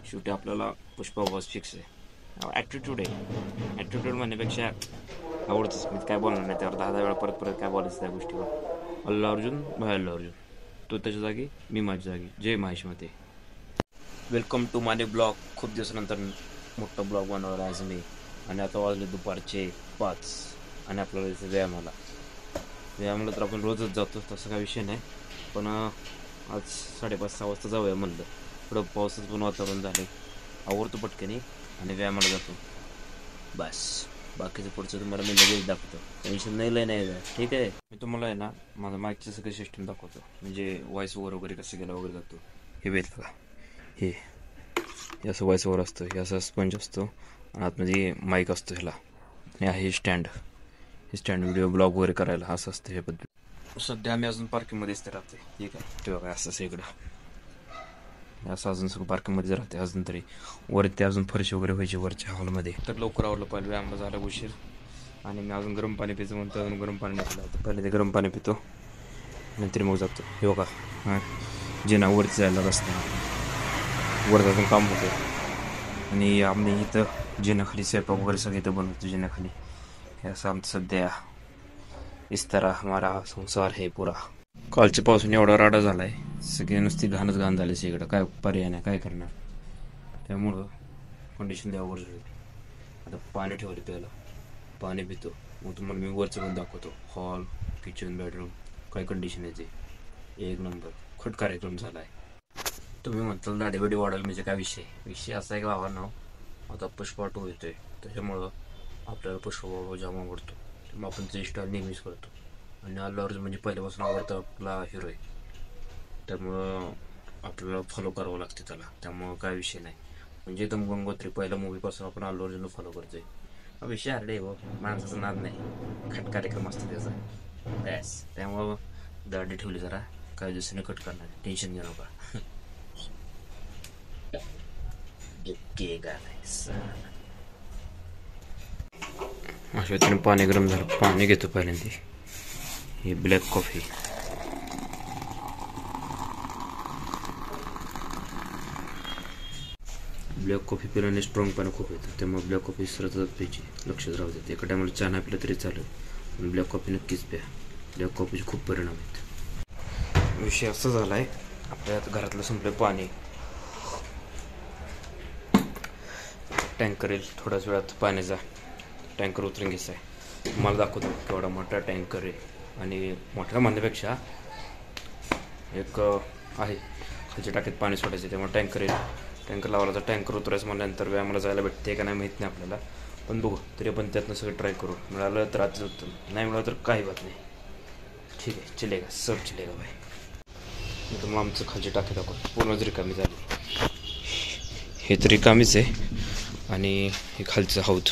शेवटी आपल्याला Pushpa boss fix आहे. ॲटिट्यूड आहे. ॲटिट्यूड म्हणण्यापेक्षा आवडतंच. मी काय बोलणार नाही त्यावर 10 वेळा परत परत काय बोलायचं त्या गोष्टीवर. अल्ला अर्जुन भाई अल्ला अर्जुन, तो त्याच्या जागी, मी माझ्या जागी. जय महेशमती. वेलकम टू माझे ब्लॉग. खूप दिवसानंतर मोठा ब्लॉग बनवला आज मी. आणि आता वाजले दुपारचे 5 आणि आपल्याला इथे व्यायामाला तर आपण रोजच जातो, तसं काही विषय नाही. पण आज 5:30-6 वाजता जाऊया म्हणलं. थोडं पावसाचं पण वातावरण झालं. आवरतो पटकनी आणि व्यायामाला जातो. बस बाकीचं पुढचं तुम्हाला मी लगेच दाखवतो. टेन्शन नाही नाही. ठीक आहे. मी तुम्हाला आहे ना माझं माईकचं सगळं सिस्टम दाखवतो. म्हणजे व्हॉइस ओव्हर वगैरे कसं गेला वगैरे जातो. हे वेळ बघा, हे असं व्हॉइस ओव्हर असतं, हे असं स्पंज असतो आणि आतमध्ये माईक असतो ह्याला. आणि आहे स्टँड. हे स्टँड व्हिडिओ ब्लॉग वगैरे करायला असं असतं. हे पद्धत. सध्या आम्ही अजून पार्किंगमध्येच तर राहते. ठीक आहे. ते बघा असं इकडं असं अजून सगळं पार्किंगमध्ये राहते अजून तरी. वरती अजून फरशी वगैरे व्हायची वरच्या हॉलमध्ये. तर लवकर आवडलं पाहिजे. व्यायामला झाला उशीर आणि मी अजून गरम पाणी पितो म्हणतो. अजून गरम पाणी नाही पिलं. पहिले ते गरम पाणी पितो नंतर मग जातो. हे बघा हां, जिना वरती जायला रस्ता वर अजून काम होतं. आणि आम्ही इथं जिन्याखाली स्वयंपाक वगैरे सगळं इथं बनवतो जिन्याखाली. हे असं आमचं सध्या इस तरह हमारा संसार है पुरा. कालच्या पावसाने एवढा राडा झाला आहे, सगळी नुसती घाणच घाण झाली सगळीकडं. काय पर्याय नाही, काय करणार. त्यामुळं कंडिशन द्यावं झाली. आता पाणी ठेवले प्यायला, पाणी पितो. मग तुम्हाला मी वरचं पण दाखवतो. हॉल, किचन, बेडरूम काय कंडिशन आहे ते एक नंबर. खट कार्यक्रम झाला आहे. तुम्ही म्हणताल दाढी बिडी वाढेल म्हणजे काय विषय असा आहे की बाबांनो, आता पुष्पा 2 येतोय. त्याच्यामुळं आपल्याला पुष्पा बाबा जाम आवडतो. मग आपण ते स्टाईल नेहमीच करतो. आणि अल्लू अर्जुन म्हणजे पहिल्यापासून आवडता आपला हिरो आहे. त्यामुळं आपल्याला फॉलो करावं लागते त्याला. त्यामुळं काय विषय नाही. म्हणजे एकदम गंगोत्री पहिल्या मूवीपासून आपण अल्लू अर्जुनला फॉलो करतोय. हा विषय हरडे हो, माणसाचा नाद नाही. खट कार्यक्रम असतो त्याचा बॅस. त्यामुळं दाढी ठेवली जरा, काही दिवसाने कट करणार. टेन्शन घेऊ नका. अशा त्याने पाणी गरम झालं, पाणी घेतो पहिल्यांदा. ही ब्लॅक कॉफी. ब्लॅक कॉफी पिल्याने स्ट्रॉंग पाणी खूप येतं. त्यामुळे ब्लॅक कॉफी सतत प्यायची, लक्षात राहू देते. एका टायमाला चहा नाही पिला तरी चालेल, पण ब्लॅक कॉफी नक्कीच प्या. ब्लॅक कॉफीचे खूप परिणाम आहेत. विषय असा झाला आहे, आपल्या घरातलं संपलं पाणी. टँकर येईल थोड्याच वेळात पाण्याचा. टँकर उतरून घ्यायचा आहे. मला दाखवतो केवढा मोठा टँकर आहे. आणि मोठ्या म्हणण्यापेक्षा एक आहे, खालच्या टाकीत पाणी सोडायचं. त्यामुळे टँकर येईल. टँकर लावायला तर टँकर उतरायचं म्हणल्यानंतर व्यायामाला जायला भेटते का नाही माहीत नाही आपल्याला. पण बघू, तरी आपण त्यातनं सगळं ट्राय करू. मिळालं तर रात्री उत्तम, नाही मिळालं तर काही बात नाही. ठीक आहे, चलेगा, सब चलेगा भाई. मी तुम्हाला आमचं खालची टाकी दाखवतो. पूर्णच रिकामी झाली. हे तर रिकामीच आहे. आणि हे खालचं हौद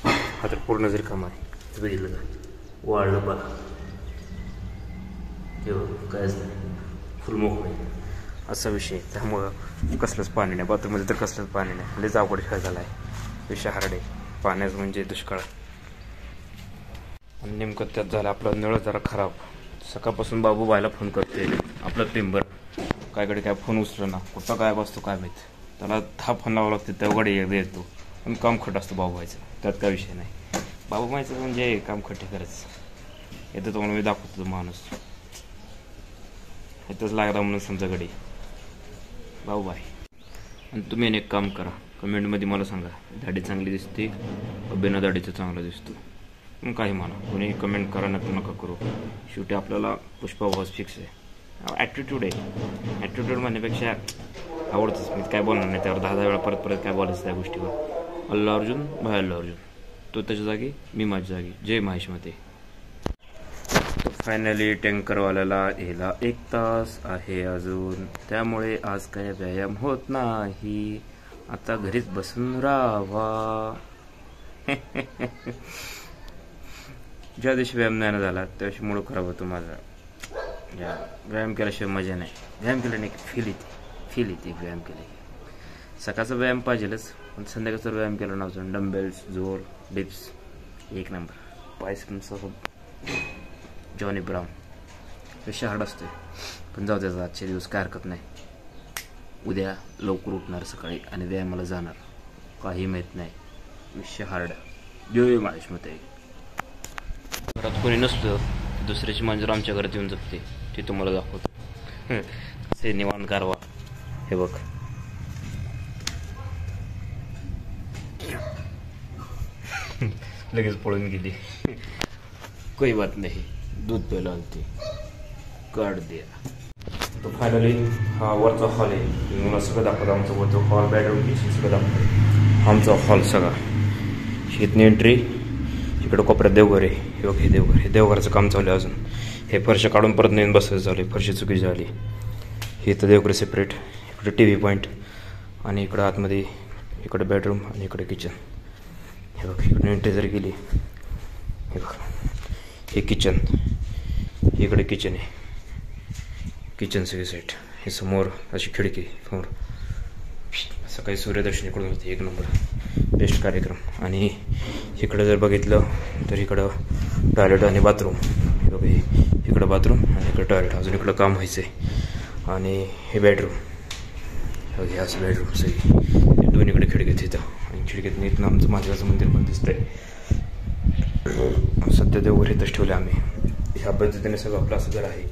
हा तर पूर्णच रिकामा आहे. बघितलं का, वाळलं बघा. हे कायच नाही, फुल मोकळं आहे. असा विषय. त्यामुळं कसलंच पाणी नाही. बाथरूममध्ये तर कसलंच पाणी नाही. लयच अवघड खेळ झाला आहे. विषय हार्ड आहे. पाण्याचं म्हणजे दुष्काळ. आणि नेमकं त्यात झालं आपला नळ जरा खराब. सकाळपासून बाबूबाईला फोन करतोय आपला टेंबर, कायकडे काय फोन उचलं ना. कुठं काय बसतो काय माहीत. त्याला 10 फोन लावावं लागते तेवढे येतो. पण काम खट असतं बाबूबाईचं, त्यात काय विषय नाही. बाबूबाईचं म्हणजे काम खटे खरंच येतं. तुम्हाला मी दाखवतो तो माणूस इथंच लागला म्हणून समजा गडी बाबूबाई. आणि तुम्ही एक काम करा, कमेंटमध्ये मला सांगा दाढी चांगली दिसते बिना दाढीचं चांगला दिसतो. पण काही म्हणा, कोणी कमेंट करा नका करू. शेवटी आपल्याला पुष्पा बॉस फिक्स आहे. ॲटिट्यूड आहे. ॲटिट्यूड म्हणण्यापेक्षा आवडतंच. मी काय बोलणार नाही त्यावर 10 वेळा परत काय बोलायचं त्या गोष्टीवर. अल्ला अर्जुन भाई अल्ला अर्जुन, तो त्याच्या जागी, मी माझ्या जागी. जय महेशमती. फायनली टँकरवाल्याला यायला 1 तास आहे अजून. त्यामुळे आज काही व्यायाम होत नाही. आता घरीच बसून राहावा. ज्या दिवशी व्यायाम नाही झाला त्या दिवशी मूड खराब होतो माझा. व्यायाम केल्याशिवाय मजा नाही. व्यायाम केल्याने फील येते व्यायाम केले. सकाळचा व्यायाम पाहिजेलच, पण संध्याकाळचा व्यायाम केला नव्हतं. डंबेल्स, जोर, डिप्स एक नंबर. बायसेप्ससह जॉनी ब्राउन. विषय हार्ड असतोय, पण जाऊ द्यायचा आजचे दिवस काय हरकत नाही. उद्या लवकर उठणार सकाळी आणि व्यायामाला जाणार. काही माहीत नाही, विषय हार्ड. जय महाराज मत आहे. घरात कोणी नसलं दुसऱ्याची मांजर आमच्या घरात येऊन जगते, ते तुम्हाला दाखवतो. से निवांत कारवा. हे बघ, लगेच पळून गेली. काही बात नाही, दूध प्यायला आणते, काढ द्या. तो फायनली हा वरचा हॉल आहे. मला सगळं दाखवतो. आमचा वरचा हॉल, बेडरूम, किचन सगळं दाखवतो. आमचा हॉल सगळा. शेतनी एंट्री. इकडं कोपऱ्यात देवघर आहे. हे बघ, हे देवघर. हे देवघराचं काम चालू आहे अजून. हे फरशी काढून परत नवीन बसायचं चालू आहे. फरशी चुकी झाली. हे तर देवघर सेपरेट. इकडे टी व्ही पॉईंट आणि इकडं आतमध्ये इकडे बेडरूम आणि इकडे किचन. हे बघ, इकडे एंट्री जर गेली, हे बघ, हे किचन. इकडे किचन आहे. किचन सगळी साईड. हे समोर अशी खिडकी समोर. सकाळी सूर्यदर्शन इकडून होते. एक नंबर बेस्ट कार्यक्रम. आणि इकडं जर बघितलं तर इकडं टॉयलेट आणि बाथरूम. हे बघा, इकडं बाथरूम आणि इकडं टॉयलेट. अजून इकडं काम व्हायचं आहे. आणि हे बेडरूम. हे असं बेडरूम सगळी. दोन्हीकडे खिडकीत तिथं. आणि खिडकीत इथनं आमचं महादेवाचं मंदिर पण दिसतंय. सध्या देवघर इथंच ठेवलं आम्ही. ह्या पद्धतीने सगळं आपलं असं घर आहे.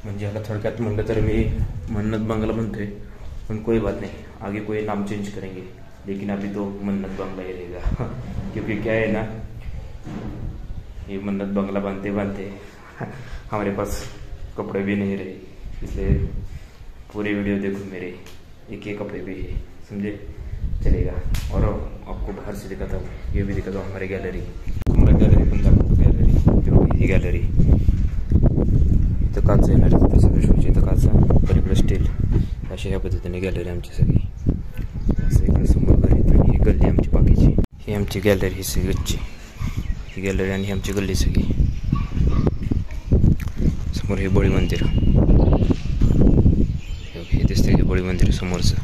म्हणजे ह्याला थोडक्यात म्हणलं तर मी मन्नत बंगला म्हणतोय, पण कोई बात नहीं, आगे कोई नाम चेंज करेंगे, लेकिन अभी तो मन्नत बंगला ही रहेगा. क्योंकि क्या है ना, ये मन्नत बंगला बनते बनते हमारे पास कपड़े भी नहीं रहे, इसलिए पूरे वीडियो देखो मेरे, एक ही कपड़े भी है, समझे, चलेगा. और आपको बाहर से दिखाता हूँ, ये भी दिखाता हूँ हमारी गैलरी. हमारा गॅलरी पण दाखवतो. गॅलरी ही गॅलरी. इथं काच येणार, तिथं सगळं शोचे. इथं काचा, तर इकडे स्टील. अशा ह्या पद्धतीने गॅलरी आमची सगळी. असं इकडे समोर घर येतं आणि ही गल्ली आमची बाकीची. ही आमची गॅलरी, ही सगळीची ही गॅलरी आणि ही आमची गल्ली सगळी. समोर हे बळी मंदिर. हे दिसते हे बळी मंदिर समोरचं.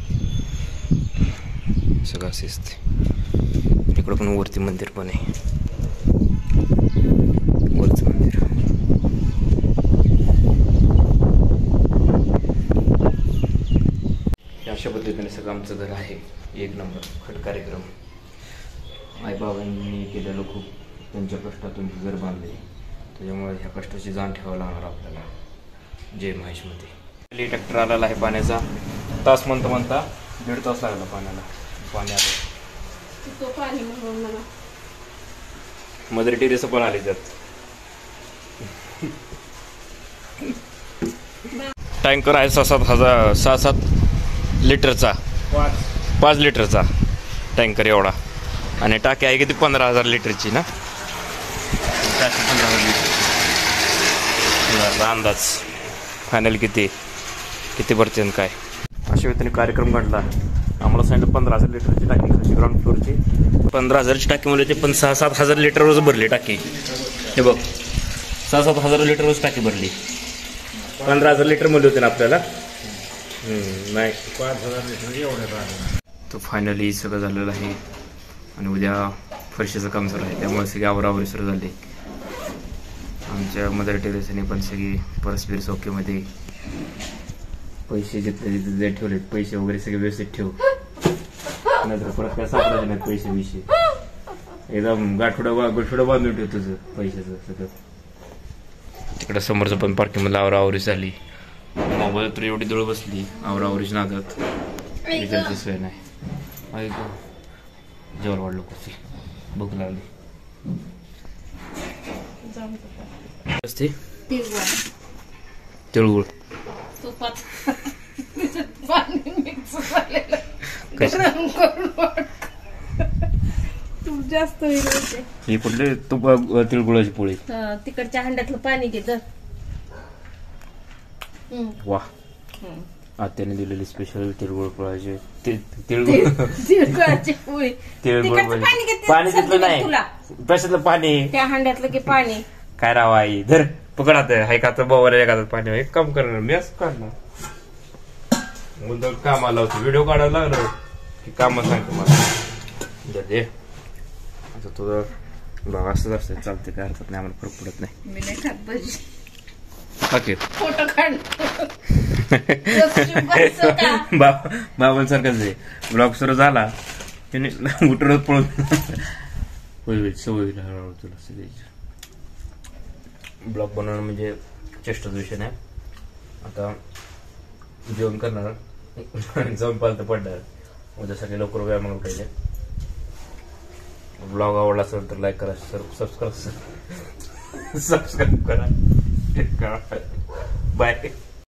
सगळं असं दिसते. इकडं पण वरती मंदिर पण आहे. वरचं मंदिर. अशा पद्धतीने सगळं आमचं घर आहे. एक नंबर खट कार्यक्रम. आईबाबांनी केलेलं खूप, त्यांच्या कष्टातून घर बांधले, त्याच्यामुळे ह्या कष्टाची जाण ठेवावं लागणार आपल्याला. जय महेशमध्ये. ट्रॅक्टर आलेला आहे पाण्याचा. तास म्हणता 1.5 तास लागला पाण्याला. पाणी आलं. मदर टेरेसा पण आली त्यात. टँकर आहे 6-7 लिटरचा. 5 लिटरचा टँकर एवढा. आणि टाकी आहे किती 15,000 लिटरची ना. टाकी 15,000 लिटर. अंदाज फायनल किती भरते काय. अशा वेळी कार्यक्रम घडला. आम्हाला सांगितलं 15,000 लिटरची टाकी खाली ग्राउंड फ्लोअरची. 15,000ची टाकी म्हणजे ते पण 6-7 हजार लिटर रोज भरली टाकी. हे बघ, 6-7 हजार लिटर रोज टाकी भरली. 15,000 लिटर म्हणले होते ना आपल्याला. नाही, 5,000 लिटर एवढे. तो फायनली सगळं झालेलं आहे. आणि उद्या फरशीचं काम चालू आहे, त्यामुळे सगळी आवरावरी सुरू झाली. आमच्या मदर टेरेसाने पण सगळी परस्पर सौख्यमध्ये पैसे जिथले तिथे ठेवलेत. पैसे वगैरे सगळे व्यवस्थित ठेव, नंतर परत काय सापडायचे नाहीत पैसे विषय. एकदम गाठोडं बांधून ठेव तुझं पैशाचं सगळं. तिकडं समोरचं पण पार्किंगमध्ये आवरावरी झाली. मोबाईल तर एवढी दळ बसली आवरावरीच नादात, विचारची सोय नाही. ऐक जेवण वाढलं कुठे, भूक लागली. असते तिळगुळ तूप जास्त होईल. ही कुठले तूप तिळगुळाची पोळी. तिकडच्या हंड्यातलं पाणी घे तर. वा, आत्याने दिलेली स्पेशल तिळगुळ पोळाची. तिळगुळाची पोळी. पाणी घेतलं नाही, कशातलं पाणी, त्या हंड्यातलं की पाणी. काय राव आई, धर पकडात हाय का तर बाबाला एखादं पाणी. एक काम करणार मी, असं काढणार मुद्दा कामाला होतो. व्हिडिओ काढायला लागलो की काम सांगतो मला. दे आता तुझं बघा, असंच असतं, चालते, काय हरकत नाही, आम्हाला फरक पडत नाही. मी नाही खात भजी. ओके फोटो काढ. बसू का? बाबांसारखाच आहे. ब्लॉग सुरू झाला त्याने उठरत पळून होईल सवय होईल हळूहळू तुला सगळ्याची. ब्लॉग बनवणं म्हणजे चेष्टाचा विषय नाही. आता जेवण करणार जाऊन पालतं पडणार. उद्या सगळे लवकर व्यायामाला उठायचे. ब्लॉग आवडला असेल तर लाईक करा, सबस्क्राईब करा. बाय.